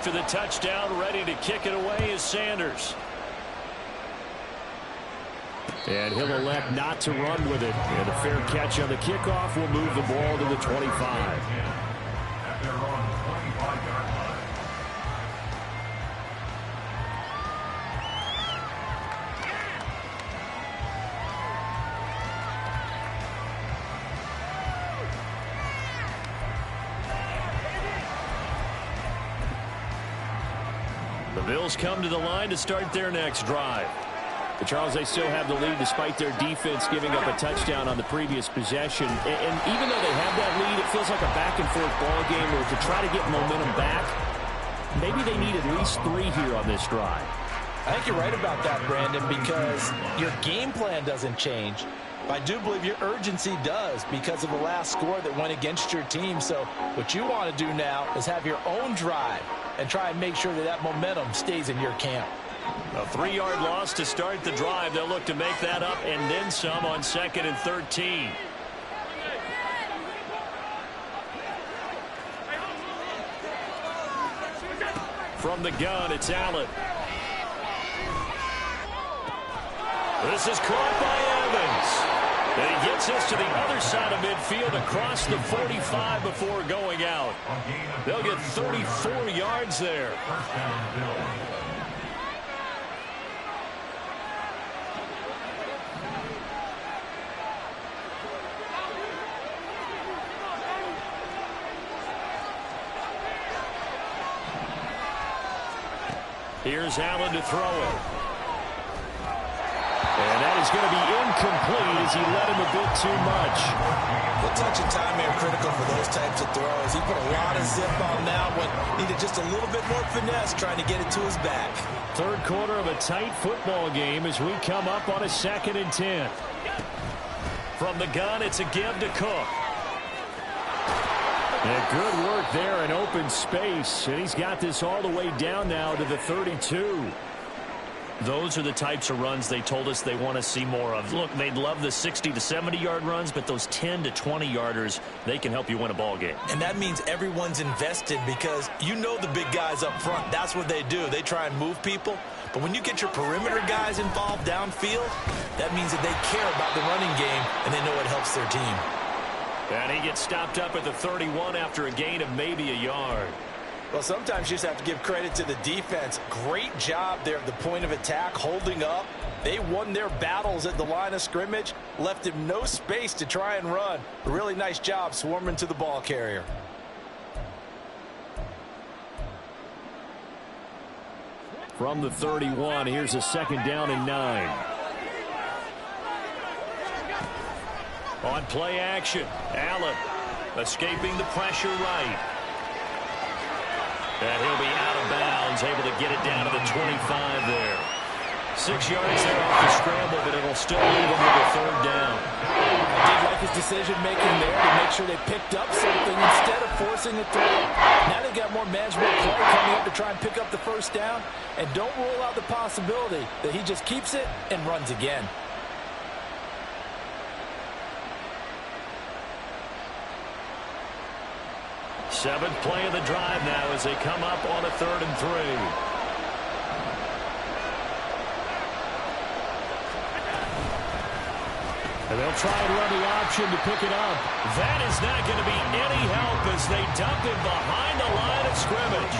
after the touchdown. Ready to kick it away is Sanders. And he'll elect not to run with it. And a fair catch on the kickoff will move the ball to the 25. The Bills come to the line to start their next drive. But Charles, they still have the lead despite their defense giving up a touchdown on the previous possession. And even though they have that lead, it feels like a back-and-forth ball game where to try to get momentum back, maybe they need at least 3 here on this drive. I think you're right about that, Brandon, because your game plan doesn't change. But I do believe your urgency does because of the last score that went against your team. So what you want to do now is have your own drive and try and make sure that that momentum stays in your camp. A 3-yard loss to start the drive. They'll look to make that up and then some on 2nd and 13. From the gun, it's Allen. This is caught by Evans. And he gets us to the other side of midfield across the 45 before going out. They'll get 34 yards there. Here's Allen to throw it. And that is going to be incomplete as he led him a bit too much. The touch and time are critical for those types of throws. He put a lot of zip on that one. Needed just a little bit more finesse trying to get it to his back. Third quarter of a tight football game as we come up on a 2nd and 10. From the gun, it's a give to Cook. And good work there in open space. And he's got this all the way down now to the 32. Those are the types of runs they told us they want to see more of. Look, they'd love the 60 to 70-yard runs, but those 10 to 20-yarders, they can help you win a ball game. And that means everyone's invested because you know the big guys up front. That's what they do. They try and move people. But when you get your perimeter guys involved downfield, that means that they care about the running game and they know it helps their team. And he gets stopped up at the 31 after a gain of maybe a yard. Well, sometimes you just have to give credit to the defense. Great job there at the point of attack, holding up. They won their battles at the line of scrimmage, left him no space to try and run. A really nice job swarming to the ball carrier. From the 31, here's a 2nd down and 9. On play action, Allen escaping the pressure right. And he'll be out of bounds, able to get it down to the 25 there. 6 yards there off the scramble, but it'll still leave him with a 3rd down. I did like his decision-making there to make sure they picked up something instead of forcing a throw. Now they've got more manageable play coming up to try and pick up the 1st down. And don't rule out the possibility that he just keeps it and runs again. Seventh play of the drive now as they come up on a 3rd and 3. And they'll try and run the option to pick it up. That is not going to be any help as they dump him behind the line of scrimmage.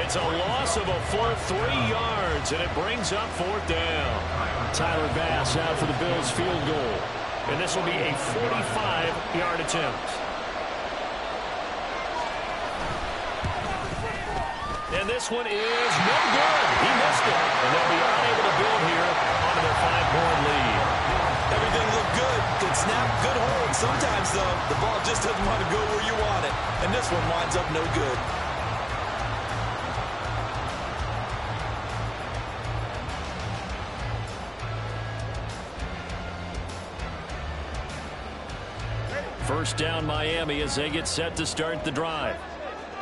It's a loss of a full 3 yards, and it brings up 4th down. Tyler Bass out for the Bills field goal. And this will be a 45-yard attempt. And this one is no good. He missed it. And they'll be unable to build here onto their 5-point lead. Everything looked good. Good snap, good hold. Sometimes, though, the ball just doesn't want to go where you want it. And this one winds up no good. First down Miami as they get set to start the drive.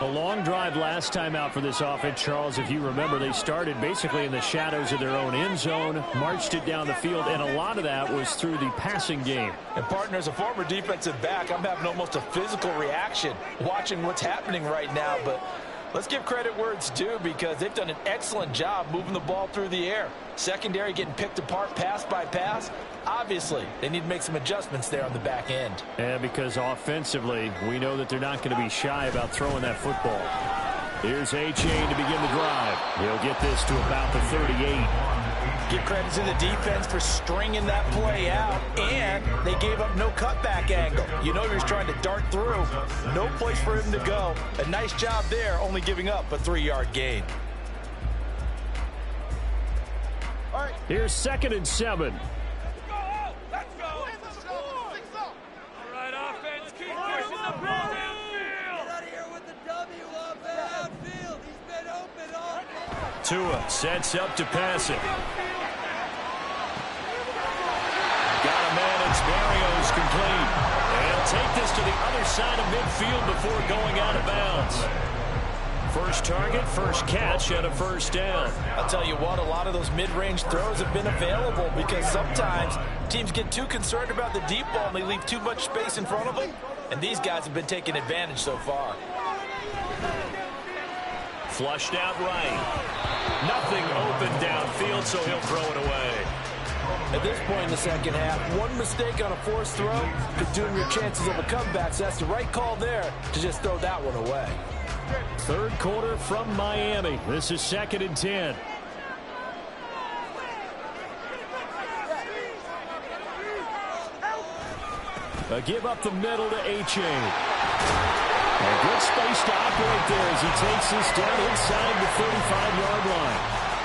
A long drive last time out for this offense, Charles. If you remember, they started basically in the shadows of their own end zone, marched it down the field, and a lot of that was through the passing game. And, partner, as a former defensive back, I'm having almost a physical reaction watching what's happening right now. But Let's give credit where it's due because they've done an excellent job moving the ball through the air. Secondary getting picked apart pass by pass. Obviously, they need to make some adjustments there on the back end. And because offensively, we know that they're not going to be shy about throwing that football. Here's A-Chain to begin the drive. He'll get this to about the 38. Give credit to the defense for stringing that play out, and they gave up no cutback angle. You know he was trying to dart through. No place for him to go. A nice job there, only giving up a 3-yard gain. Here's 2nd and 7. Let's go! All right, offense, keep pushing the ball downfield. Get out of here with the W off the outfield. He's been open all day. Tua sets up to pass it. Got a man, it's Barrios complete. And he'll take this to the other side of midfield before going out of bounds. First target, first catch, and a first down. I'll tell you what, a lot of those mid-range throws have been available because sometimes teams get too concerned about the deep ball and they leave too much space in front of them. And these guys have been taking advantage so far. Flushed out right. Nothing open downfield, so he'll throw it away. At this point in the second half, one mistake on a forced throw could doom your chances of a comeback. So that's the right call there to just throw that one away. Third quarter from Miami. This is 2nd and 10. A give up the middle to A-Chain. A good space to operate there as he takes this down inside the 35-yard line.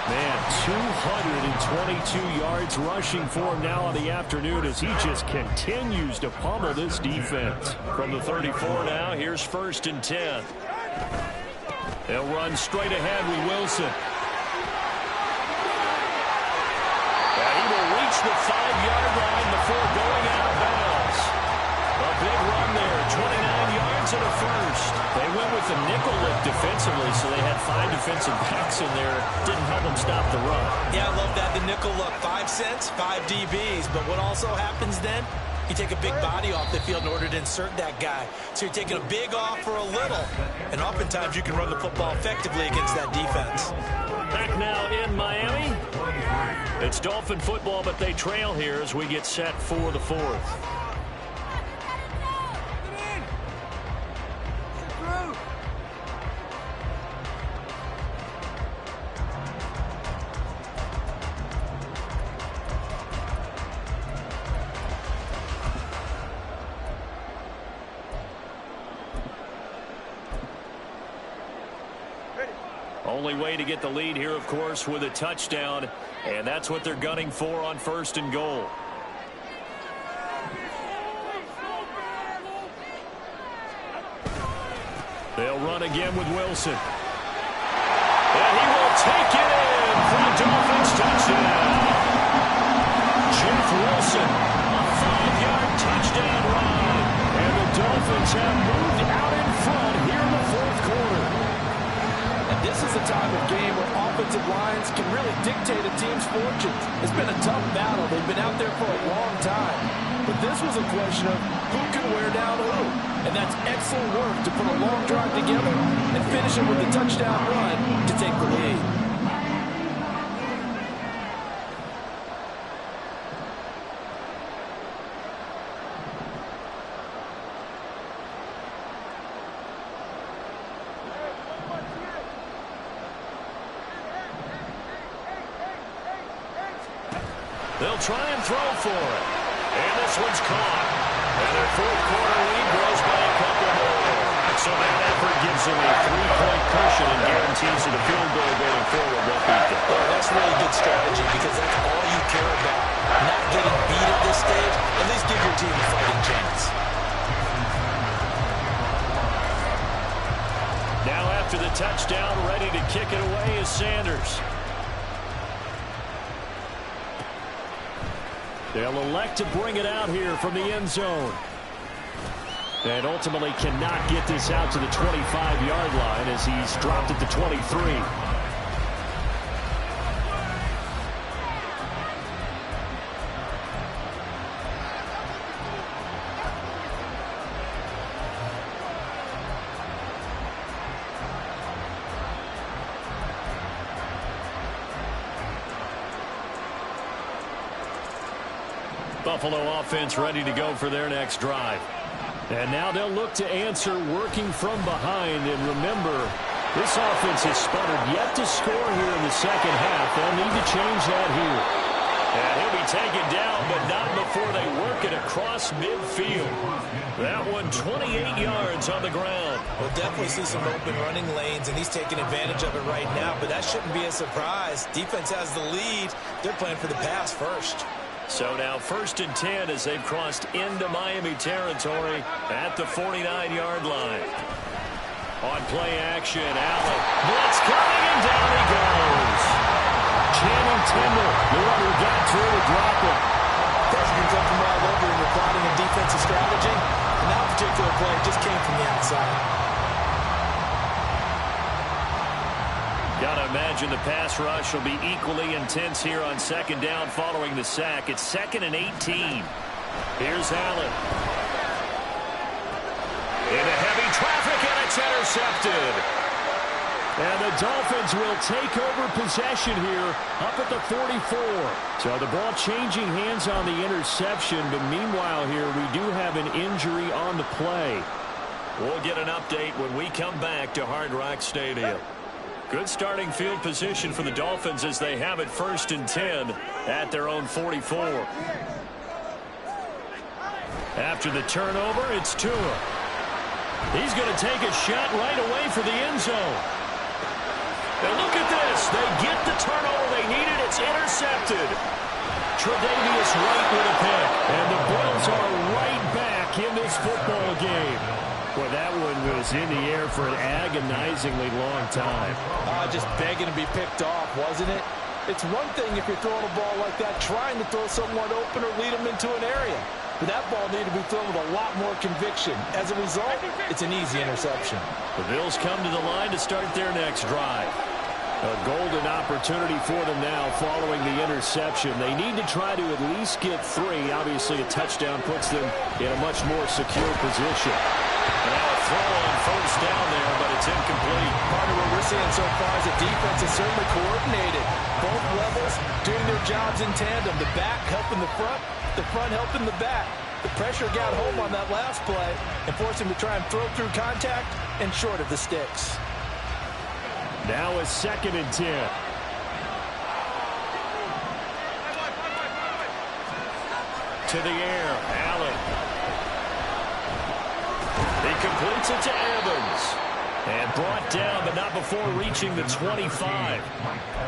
Man, 222 yards rushing for him now on the afternoon as he just continues to pummel this defense. From the 34 now, here's 1st and 10. They'll run straight ahead with Wilson. And he will reach the 5-yard line before going out of bounds. A big run there, 29 yards and a first. They went with the nickel look defensively, so they had 5 defensive backs in there. Didn't help them stop the run. Yeah, I love that, the nickel look. 5 cents, 5 DBs. But what also happens then? You take a big body off the field in order to insert that guy. So you're taking a big off for a little. And oftentimes you can run the football effectively against that defense. Back now in Miami. It's Dolphin football, but they trail here as we get set for the 4th. Only way to get the lead here, of course, with a touchdown, and that's what they're gunning for on 1st and goal. They'll run again with Wilson. And he will take it in for the Dolphins touchdown. Jeff Wilson, a 5-yard touchdown run. And the Dolphins have moved out in front here in the 4th quarter. This is a time of game where offensive lines can really dictate a team's fortunes. It's been a tough battle. They've been out there for a long time. But this was a question of who can wear down who. And that's excellent work to put a long drive together and finish it with a touchdown run to take the lead. They'll try and throw for it. And this one's caught. And their 4th quarter lead grows by a couple more. So that effort gives them a 3-point cushion and guarantees that a field goal going forward won't beat them. Well, that's really good strategy because that's all you care about. Not getting beat at this stage. At least give your team a fighting chance. Now after the touchdown, ready to kick it away is Sanders. They'll elect to bring it out here from the end zone. And ultimately cannot get this out to the 25-yard line as he's dropped at the 23. Buffalo offense ready to go for their next drive. And now they'll look to answer working from behind. And remember, this offense has sputtered yet to score here in the second half. They'll need to change that here. And he'll be taken down, but not before they work it across midfield. That one 28 yards on the ground. We'll definitely see some open running lanes, and he's taking advantage of it right now, but that shouldn't be a surprise. Defense has the lead. They're playing for the pass first. So now 1st and 10 as they've crossed into Miami territory at the 49-yard line. On play action, Allen. Blitz coming, and down he goes. Channing Tindall, the one who got through to drop it. Pressure can come from all over when you're plotting a defensive strategy. And that particular play just came from the outside. Gotta imagine the pass rush will be equally intense here on 2nd down following the sack. It's 2nd and 18. Here's Allen. Into heavy traffic, and it's intercepted. And the Dolphins will take over possession here up at the 44. So the ball changing hands on the interception, but meanwhile here we do have an injury on the play. We'll get an update when we come back to Hard Rock Stadium. Good starting field position for the Dolphins as they have it 1st and 10 at their own 44. After the turnover, it's Tua. He's going to take a shot right away for the end zone. And look at this. They get the turnover they needed. It's intercepted. Tre'Davious White with a pick. And the Bills are right back in this football game. Well, that one was in the air for an agonizingly long time. Just begging to be picked off, wasn't it? It's one thing if you're throwing a ball like that, trying to throw someone open or lead them into an area. But that ball needed to be thrown with a lot more conviction. As a result, it's an easy interception. The Bills come to the line to start their next drive. A golden opportunity for them now following the interception. They need to try to at least get 3. Obviously, a touchdown puts them in a much more secure position. Now a throw on 1st down there, but it's incomplete. Part of what we're seeing so far is the defense is certainly coordinated. Both levels doing their jobs in tandem. The back helping the front helping the back. The pressure got home on that last play and forced him to try and throw through contact and short of the sticks. Now a 2nd and 10. To the air, Allen. He completes it to Evans. And brought down, but not before reaching the 25.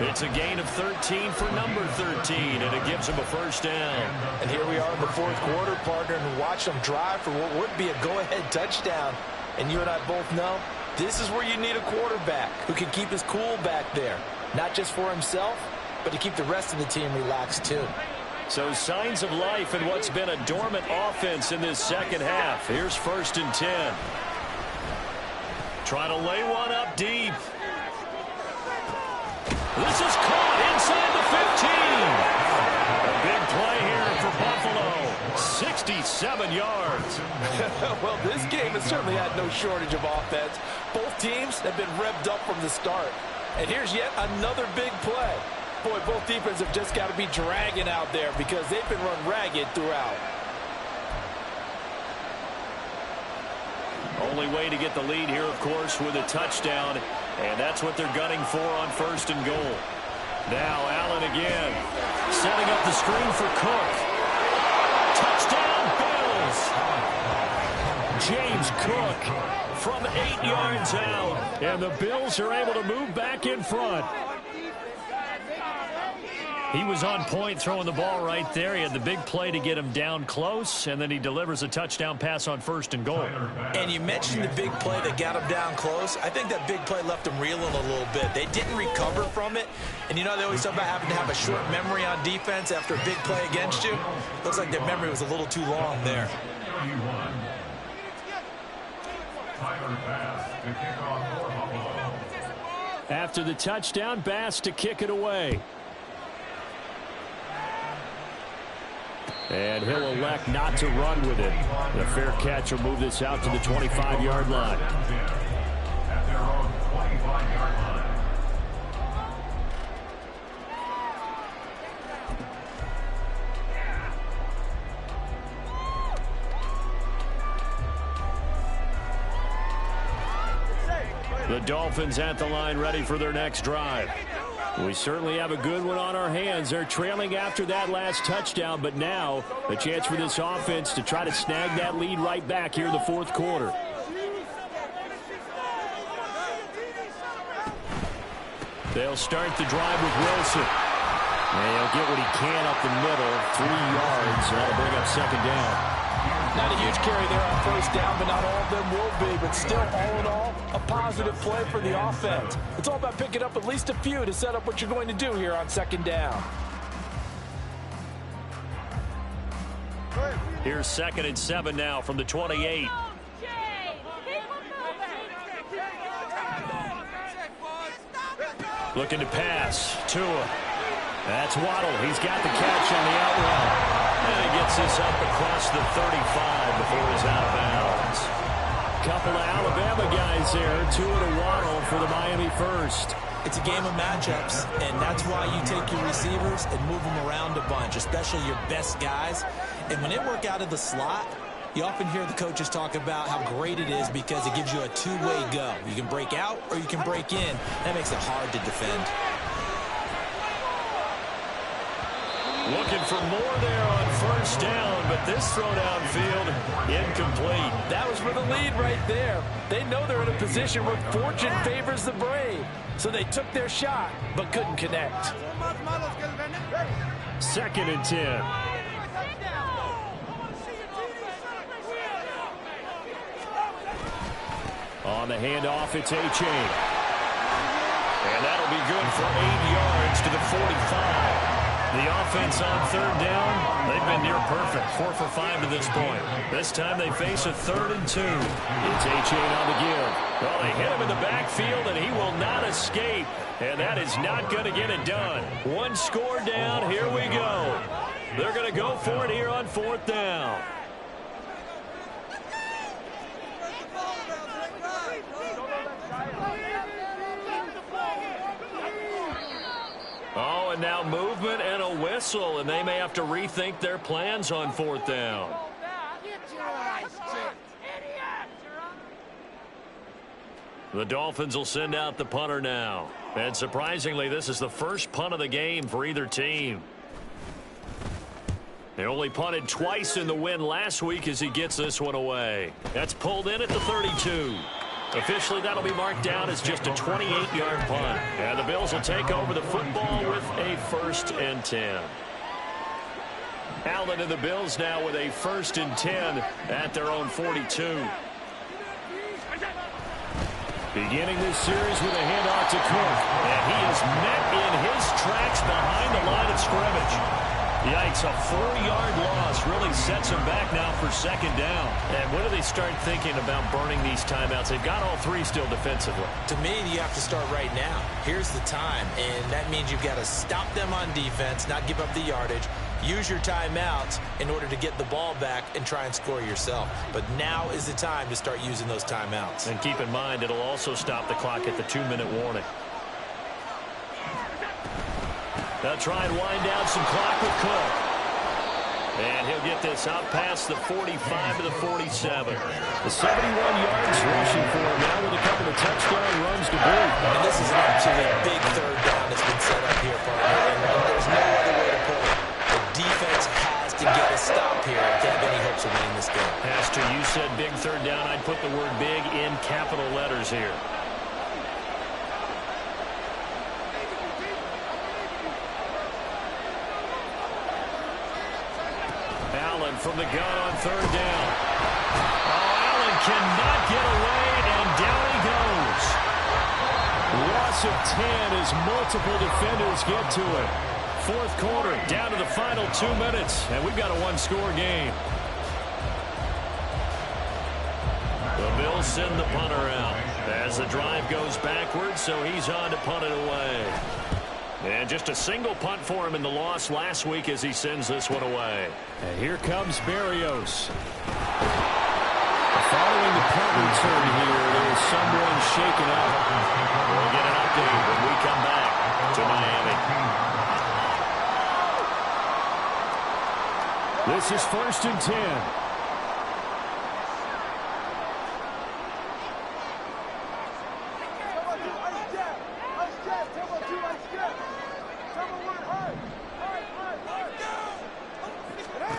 It's a gain of 13 for number 13, and it gives him a 1st down. And here we are in the 4th quarter, partner, and watch them drive for what would be a go-ahead touchdown. And you and I both know this is where you need a quarterback who can keep his cool back there. Not just for himself, but to keep the rest of the team relaxed too. So signs of life in what's been a dormant offense in this second half. Here's 1st and 10. Trying to lay one up deep. This is caught inside the 15. A big play here for Buffalo. 67 yards. Well, this game has certainly had no shortage of offense. Both teams have been revved up from the start. And here's yet another big play. Boy, both defenses have just got to be dragging out there because they've been run ragged throughout. Only way to get the lead here, of course, with a touchdown. And that's what they're gunning for on 1st and goal. Now Allen again. Setting up the screen for Cook. Touchdown, Bills. James Cook from 8 yards out. And the Bills are able to move back in front. He was on point throwing the ball right there. He had the big play to get him down close, and then he delivers a touchdown pass on 1st and goal. And you mentioned the big play that got him down close. I think that big play left him reeling a little bit. They didn't recover from it. And you know they always talk about having to have a short memory on defense after a big play against you. Looks like their memory was a little too long there. After the touchdown, Bass to kick it away. And he'll elect not to run with it. The fair catch will move this out to the 25-yard line. The Dolphins at the line ready for their next drive. We certainly have a good one on our hands. They're trailing after that last touchdown, but now a chance for this offense to try to snag that lead right back here in the fourth quarter. They'll start the drive with Wilson. And he'll get what he can up the middle, 3 yards. That'll bring up second down. Not a huge carry there on first down, but not all of them will be. But still, all in all, a positive play for the offense. It's all about picking up at least a few to set up what you're going to do here on second down. Here's 2nd and 7 now from the 28. Looking to pass. Tua. That's Waddle. He's got the catch on the out route. And he gets this up across the 35 before he's out of bounds. Couple of Alabama guys there. Tua to Waddle for the Miami first. It's a game of matchups, and that's why you take your receivers and move them around a bunch, especially your best guys. And when they work out of the slot, you often hear the coaches talk about how great it is because it gives you a two-way go. You can break out or you can break in. That makes it hard to defend. Looking for more there on first down, but this throw downfield incomplete. That was for the lead right there. They know they're in a position where fortune favors the brave. So they took their shot, but couldn't connect. 2nd and 10. On the handoff, it's H.A. And that'll be good for 8 yards to the 45. The offense on third down, they've been near perfect, 4 for 5 to this point. This time they face a 3rd and 2. It's H.A. on the give. Well, they hit him in the backfield, and he will not escape. And that is not going to get it done. 1 score down, here we go. They're going to go for it here on 4th down. Oh, and now movement and a whistle, and they may have to rethink their plans on 4th down. The Dolphins will send out the punter now. And surprisingly, this is the first punt of the game for either team. They only punted twice in the win last week as he gets this one away. That's pulled in at the 32. Officially, that'll be marked down as just a 28-yard punt. And the Bills will take over the football with a 1st and 10. Allen and the Bills now with a 1st and 10 at their own 42. Beginning this series with a handoff to Cook. And he is met in his tracks behind the line of scrimmage. Yikes, a 4-yard loss really sets him back now for 2nd down. And when do they start thinking about burning these timeouts? They've got all 3 still defensively. To me, you have to start right now. Here's the time, and that means you've got to stop them on defense, not give up the yardage, use your timeouts in order to get the ball back and try and score yourself. But now is the time to start using those timeouts. And keep in mind, it'll also stop the clock at the 2-minute warning. They'll try and wind down some clock with Cook. And he'll get this out past the 45 to the 47. The 71 yards rushing for him now with a couple of touchdown runs to boot. And this is an absolute big 3rd down that's been set up here, partner. And there's no other way to put it. The defense has to get a stop here if they have any hopes of winning this game. Pastor, you said big 3rd down. I'd put the word big in capital letters here. From the gun on 3rd down. Oh, Allen cannot get away, and down he goes. Loss of 10 as multiple defenders get to it. 4th quarter, down to the final 2 minutes, and we've got a 1-score game. The Bills send the punter out as the drive goes backwards, so he's on to punt it away. And just a single punt for him in the loss last week as he sends this one away. And here comes Berrios. Following the punt return here, there's someone shaken up. We'll get an update when we come back to Miami. This is 1st and 10.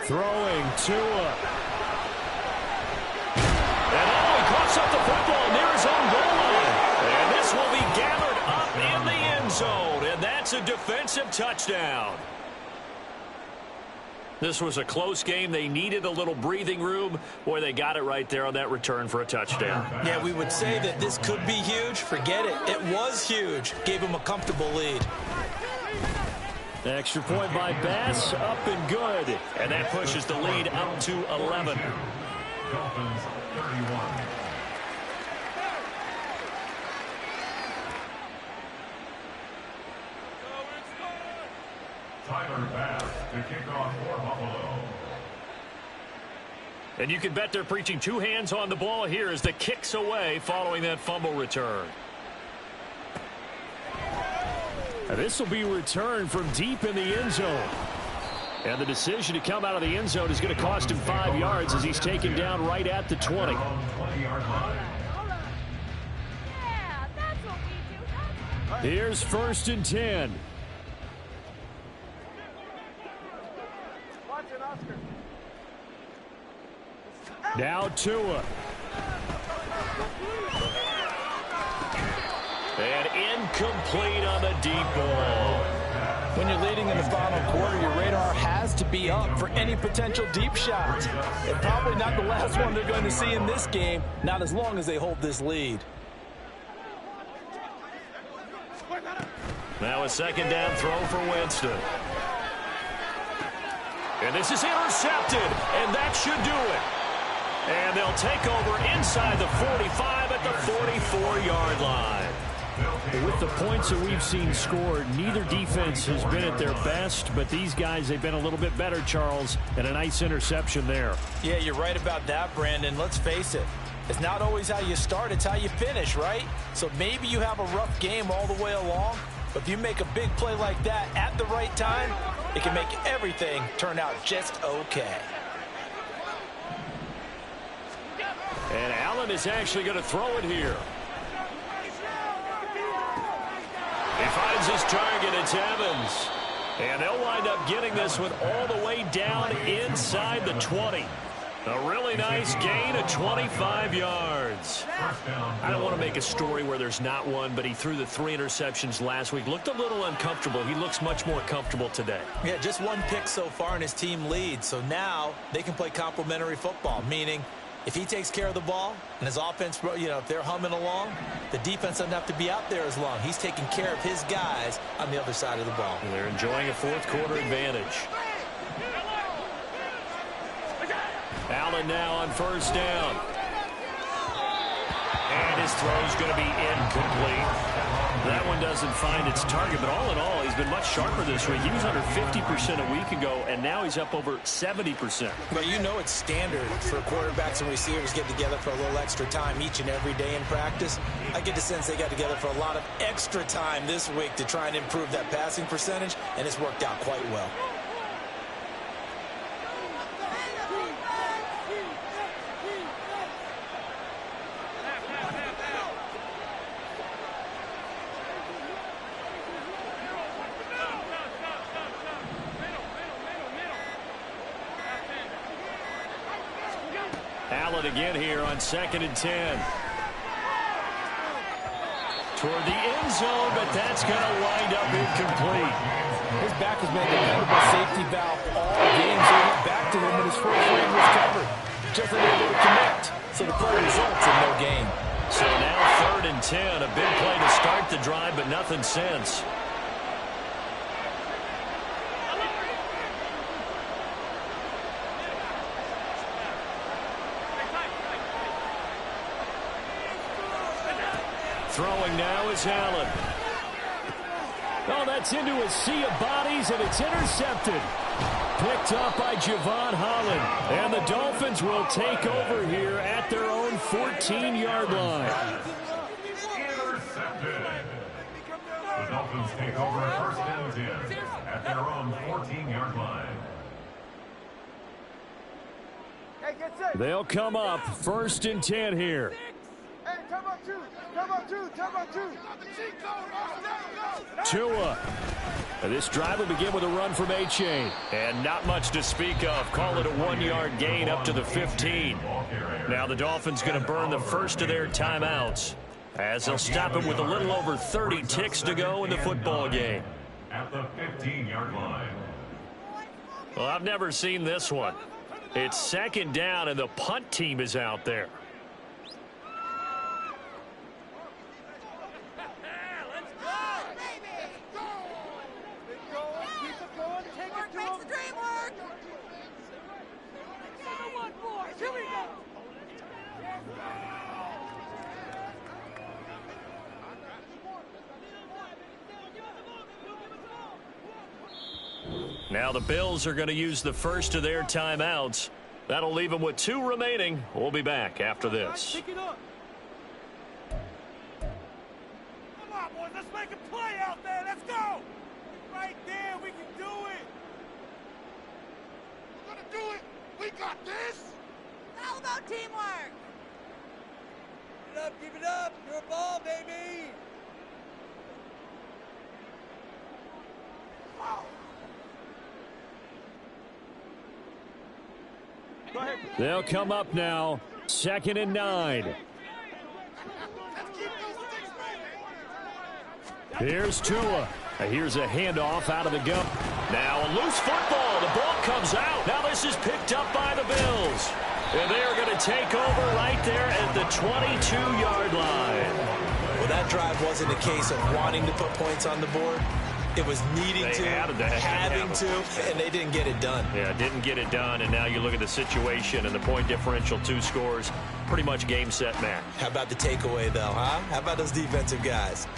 Throwing Tua. And he coughs up the football near his own goal line. And this will be gathered up in the end zone. And that's a defensive touchdown. This was a close game. They needed a little breathing room. Boy, they got it right there on that return for a touchdown. Yeah, we would say that this could be huge. Forget it. It was huge. Gave him a comfortable lead. Extra point by Bass, up and good. And that pushes the lead up to 11. Dolphins 31. Tyler Bass to kick off for Buffalo. And you can bet they're preaching two hands on the ball here as the kicks away following that fumble return. This will be returned from deep in the end zone. And the decision to come out of the end zone is going to cost him 5 yards as he's taken down right at the 20. Here's 1st and 10. Now Tua. And incomplete on the deep ball. When you're leading in the final quarter, your radar has to be up for any potential deep shots. And probably not the last one they're going to see in this game, not as long as they hold this lead. Now a 2nd down throw for Winston. And this is intercepted, and that should do it. And they'll take over inside the 45 at the 44-yard line. With the points that we've seen scored, neither defense has been at their best, but these guys, they've been a little bit better, Charles, and a nice interception there. Yeah, you're right about that, Brandon. Let's face it. It's not always how you start, it's how you finish, right? So maybe you have a rough game all the way along, but if you make a big play like that at the right time, it can make everything turn out just okay. And Allen is actually going to throw it here. He finds his target. It's Evans. And they'll wind up getting this one all the way down inside the 20. A really nice gain of 25 yards. I don't want to make a story where there's not one, but he threw the 3 interceptions last week. Looked a little uncomfortable. He looks much more comfortable today. Yeah, just 1 pick so far and his team leads. So now they can play complementary football, meaning if he takes care of the ball and his offense, if they're humming along, the defense doesn't have to be out there as long. He's taking care of his guys on the other side of the ball. And they're enjoying a 4th quarter advantage. Allen now on 1st down. And his throw's going to be incomplete. That one doesn't find its target, but all in all, he's been much sharper this week. He was under 50% a week ago, and now he's up over 70%. But you know it's standard for quarterbacks and receivers get together for a little extra time each and every day in practice. I get the sense they got together for a lot of extra time this week to try and improve that passing percentage, and it's worked out quite well. Allen again here on 2nd and 10. Toward the end zone, but that's going to wind up incomplete. His back has been a dependable safety valve all game, so he went back to him when his first leg was covered. Just unable to connect, so the play results in no gain. So now 3rd and 10, a big play to start the drive, but nothing since. Throwing now is Allen. Oh, that's into a sea of bodies, and it's intercepted. Picked up by Javon Holland. And the Dolphins will take over here at their own 14-yard line. Intercepted. The Dolphins take over 1st and 10 at their own 14-yard line. They'll come up 1st and 10 here. Hey, come on, 2. Come on, 2. Come on, 2. Tua. This drive will begin with a run from A-Chain. And not much to speak of. Call it a 1-yard gain up to the 15. Now the Dolphins going to burn the first of their timeouts, as they'll stop it with a little over 30 ticks to go in the football game. At the 15-yard line. Well, I've never seen this one. It's second down, and the punt team is out there. Now the Bills are going to use the first of their timeouts. That'll leave them with 2 remaining. We'll be back after this. Pick it up. Come on, boys. Let's make a play out there. Let's go. Right there. We can do it. We're going to do it. We got this. It's all about teamwork. Keep it up. Your ball, baby. Wow. They'll come up now. 2nd and 9. Here's Tua. Here's a handoff out of the gun. Now a loose football. The ball comes out. Now this is picked up by the Bills. And they are going to take over right there at the 22-yard line. Well, that drive wasn't a case of wanting to put points on the board. It was needing having to, and they didn't get it done. Yeah, didn't get it done, and now you look at the situation and the point differential, 2 scores, pretty much game, set, match. How about the takeaway, though, huh? How about those defensive guys?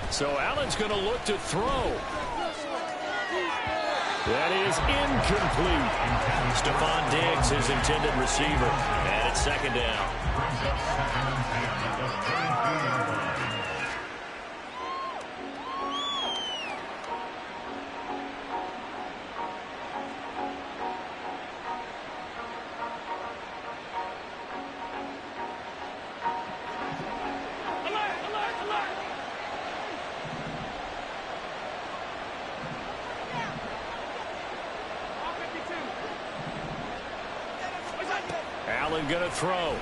So Allen's going to look to throw. That is incomplete. Stephon Diggs, his intended receiver. And it's 2nd down. Brings up 2nd and 10 at the 32-yard line. Allen going to throw.